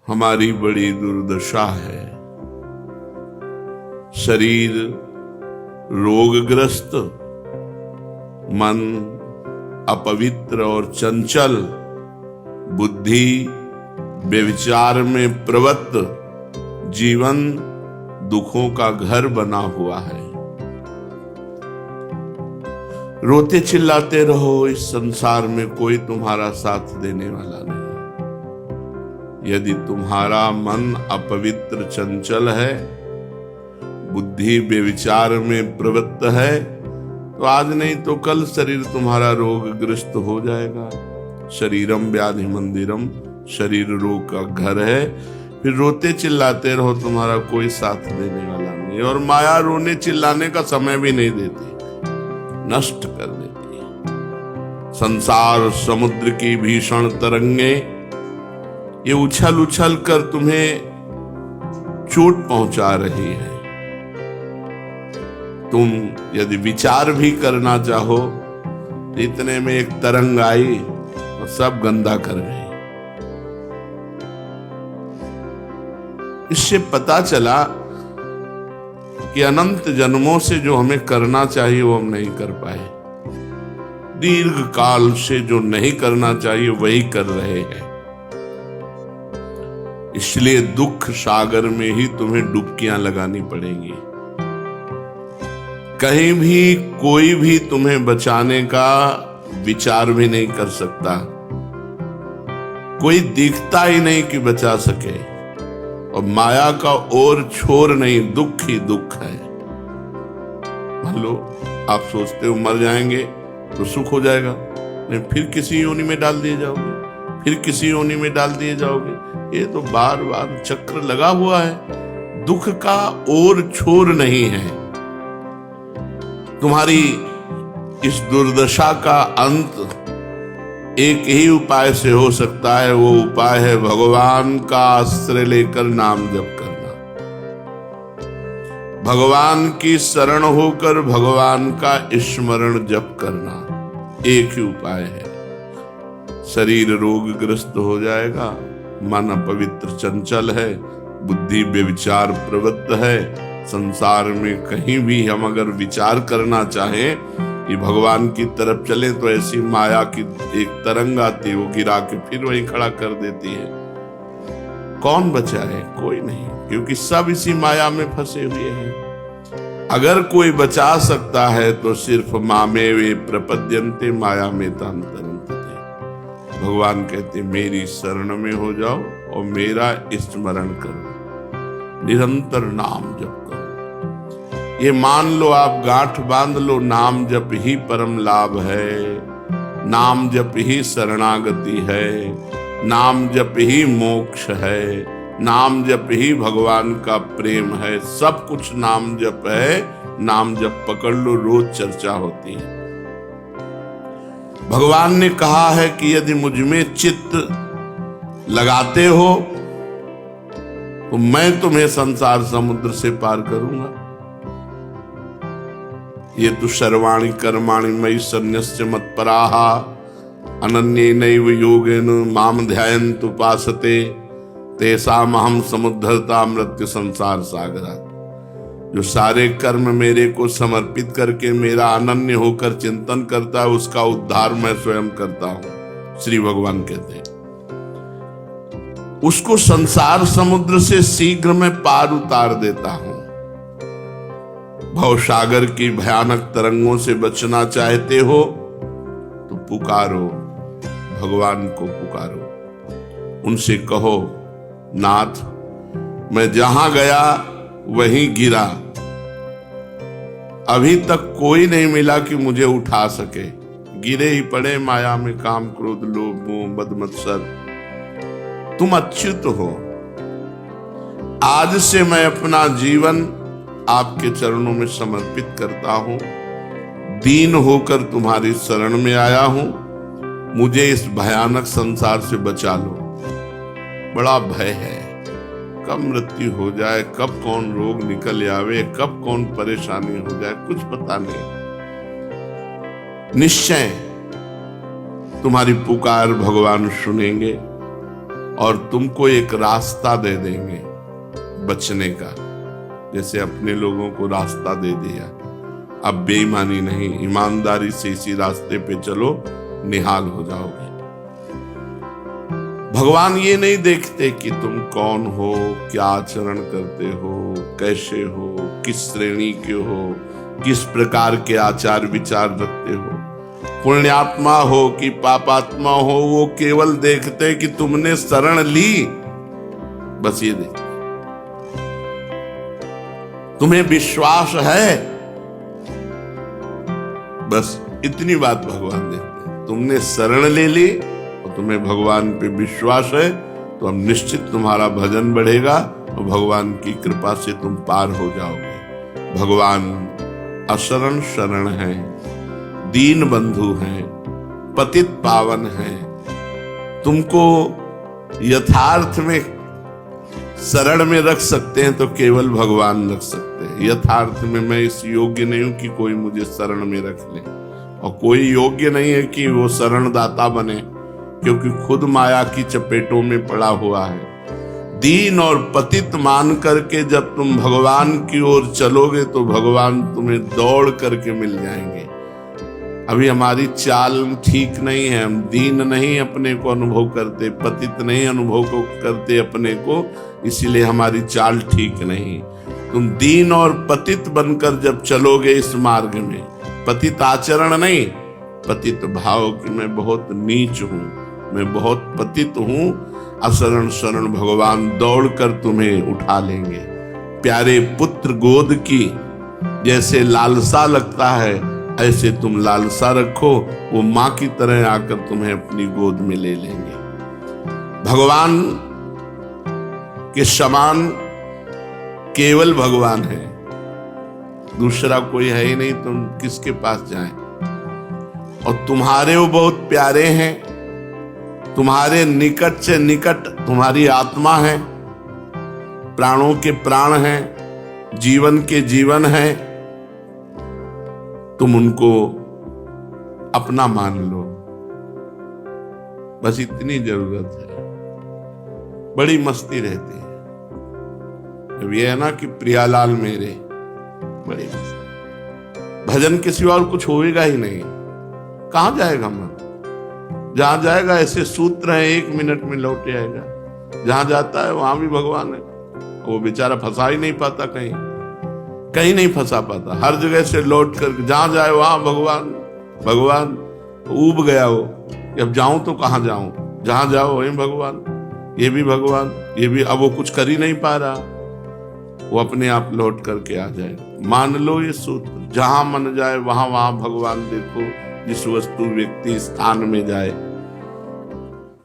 हमारी बड़ी दुर्दशा है। शरीर रोगग्रस्त, मन अपवित्र और चंचल, बुद्धि व्यभिचार में प्रवृत्त, जीवन दुखों का घर बना हुआ है। रोते चिल्लाते रहो, इस संसार में कोई तुम्हारा साथ देने वाला नहीं। यदि तुम्हारा मन अपवित्र चंचल है, बुद्धि व्यभिचार में प्रवृत्त है, तो आज नहीं तो कल शरीर तुम्हारा रोगग्रस्त हो जाएगा। शरीरम व्याधि मंदिरम, शरीर रोग का घर है। फिर रोते चिल्लाते रहो, तुम्हारा कोई साथ देने वाला नहीं। और माया रोने चिल्लाने का समय भी नहीं देती, नष्ट कर देती है। संसार समुद्र की भीषण तरंगे ये उछल उछल कर तुम्हें चोट पहुंचा रही है। तुम यदि विचार भी करना चाहो तो इतने में एक तरंग आई और सब गंदा कर गई। इससे पता चला कि अनंत जन्मों से जो हमें करना चाहिए वो हम नहीं कर पाए, दीर्घ काल से जो नहीं करना चाहिए वही कर रहे हैं। इसलिए दुख सागर में ही तुम्हें डुबकियां लगानी पड़ेंगी। कहीं भी कोई भी तुम्हें बचाने का विचार भी नहीं कर सकता, कोई दिखता ही नहीं कि बचा सके। और माया का और छोर नहीं, दुख ही दुख है। मान लो आप सोचते हो मर जाएंगे तो सुख हो जाएगा, नहीं फिर किसी योनि में डाल दिए जाओगे, फिर किसी योनि में डाल दिए जाओगे। ये तो बार बार चक्र लगा हुआ है, दुख का और छोर नहीं है। तुम्हारी इस दुर्दशा का अंत एक ही उपाय से हो सकता है। वो उपाय है भगवान का आश्रय लेकर नाम जप करना, भगवान की शरण होकर भगवान का स्मरण जप करना। एक ही उपाय है। शरीर रोगग्रस्त हो जाएगा, मन अपवित्र चंचल है, बुद्धि व्यभिचार प्रवृत्त है। संसार में कहीं भी हम अगर विचार करना चाहें कि भगवान की तरफ चले तो ऐसी माया की एक तरंग आती है, वो गिरा के फिर वही खड़ा कर देती है। कौन बचा है? कोई नहीं, क्योंकि सब इसी माया में फंसे हुए हैं। अगर कोई बचा सकता है तो सिर्फ मामे वे प्रपद्यन्ते माया में तांतरन्ते। भगवान कहते मेरी शरण में हो जाओ और मेरा स्मरण करो, निरंतर नाम जप करो। ये मान लो, आप गांठ बांध लो, नाम जप ही परम लाभ है, नाम जप ही शरणागति है, नाम जप ही मोक्ष है, नाम जप ही भगवान का प्रेम है। सब कुछ नाम जप है। नाम जप पकड़ लो, रोज चर्चा होती है। भगवान ने कहा है कि यदि मुझ में चित्त लगाते हो तो मैं तुम्हें संसार समुद्र से पार करूंगा। ये तो सर्वाणि कर्माणि मयि सन्न्यस्य मत्पराहा अनन्येनैव योगेन माम ध्यायन्तु उपासते तेषामहं समुद्धरता मृत्यु संसार सागरात्। जो सारे कर्म मेरे को समर्पित करके मेरा अनन्य होकर चिंतन करता है, उसका उद्धार मैं स्वयं करता हूं। श्री भगवान कहते हैं उसको संसार समुद्र से शीघ्र में पार उतार देता हूं। भवसागर की भयानक तरंगों से बचना चाहते हो तो पुकारो, भगवान को पुकारो। उनसे कहो नाथ मैं जहां गया वहीं गिरा, अभी तक कोई नहीं मिला कि मुझे उठा सके। गिरे ही पड़े माया में, काम क्रोध लोभ मोह मद मत्सर। तुम अच्युत हो। आज से मैं अपना जीवन आपके चरणों में समर्पित करता हूं, दीन होकर तुम्हारी शरण में आया हूं। मुझे इस भयानक संसार से बचा लो। बड़ा भय है, कब मृत्यु हो जाए, कब कौन रोग निकल आवे, कब कौन परेशानी हो जाए, कुछ पता नहीं। निश्चय तुम्हारी पुकार भगवान सुनेंगे। और तुमको एक रास्ता दे देंगे बचने का, जैसे अपने लोगों को रास्ता दे दिया। अब बेईमानी नहीं, ईमानदारी से इसी रास्ते पे चलो, निहाल हो जाओगे। भगवान ये नहीं देखते कि तुम कौन हो, क्या आचरण करते हो, कैसे हो, किस श्रेणी के हो, किस प्रकार के आचार विचार रखते हो, पुण्यात्मा हो कि पापात्मा हो। वो केवल देखते कि तुमने शरण ली, बस ये देखते। तुम्हें विश्वास है, बस इतनी बात भगवान देखते हैं। तुमने शरण ले ली और तुम्हें भगवान पे विश्वास है, तो अब निश्चित तुम्हारा भजन बढ़ेगा और भगवान की कृपा से तुम पार हो जाओगे। भगवान अशरण शरण है, दीन बंधु हैं, पतित पावन हैं। तुमको यथार्थ में शरण में रख सकते हैं तो केवल भगवान रख सकते हैं। यथार्थ में मैं इस योग्य नहीं हूं कि कोई मुझे शरण में रख ले, और कोई योग्य नहीं है कि वो शरण दाता बने, क्योंकि खुद माया की चपेटों में पड़ा हुआ है। दीन और पतित मान करके जब तुम भगवान की ओर चलोगे तो भगवान तुम्हें दौड़ करके मिल जाएंगे। अभी हमारी चाल ठीक नहीं है, हम दीन नहीं अपने को अनुभव करते, पतित नहीं अनुभव को करते अपने को, इसीलिए हमारी चाल ठीक नहीं। तुम दीन और पतित बनकर जब चलोगे इस मार्ग में, पतित आचरण नहीं, पतित भाव कि मैं बहुत नीच हूं, मैं बहुत पतित हूं, अशरण शरण भगवान दौड़कर तुम्हें उठा लेंगे। प्यारे पुत्र गोद की जैसे लालसा लगता है, ऐसे तुम लालसा रखो, वो मां की तरह आकर तुम्हें अपनी गोद में ले लेंगे। भगवान के समान केवल भगवान है, दूसरा कोई है ही नहीं, तुम किसके पास जाएं। और तुम्हारे वो बहुत प्यारे हैं, तुम्हारे निकट से निकट तुम्हारी आत्मा है, प्राणों के प्राण हैं, जीवन के जीवन हैं। तुम उनको अपना मान लो, बस इतनी जरूरत है। बड़ी मस्ती रहती है। अब ये है ना कि प्रियालाल मेरे, बड़ी मस्ती। भजन के सिवा और कुछ होएगा ही नहीं। कहां जाएगा मन? जहां जाएगा ऐसे सूत्र है, 1 मिनट में लौट आएगा। जहां जाता है वहां भी भगवान है। वो बेचारा फंसा ही नहीं पाता, कहीं नहीं फंसा पाता। हर जगह से लौट कर जहां जाए वहां भगवान भगवान। ऊब गया वो कि अब जाऊं तो कहां जाऊं, जहां जाओ वहीं भगवान, ये भी भगवान, ये भी। अब वो कुछ कर ही नहीं पा रहा, वो अपने आप लौट करके आ जाए। मान लो ये सूत्र, जहां मन जाए वहां वहां भगवान देखो। जिस वस्तु व्यक्ति स्थान में जाए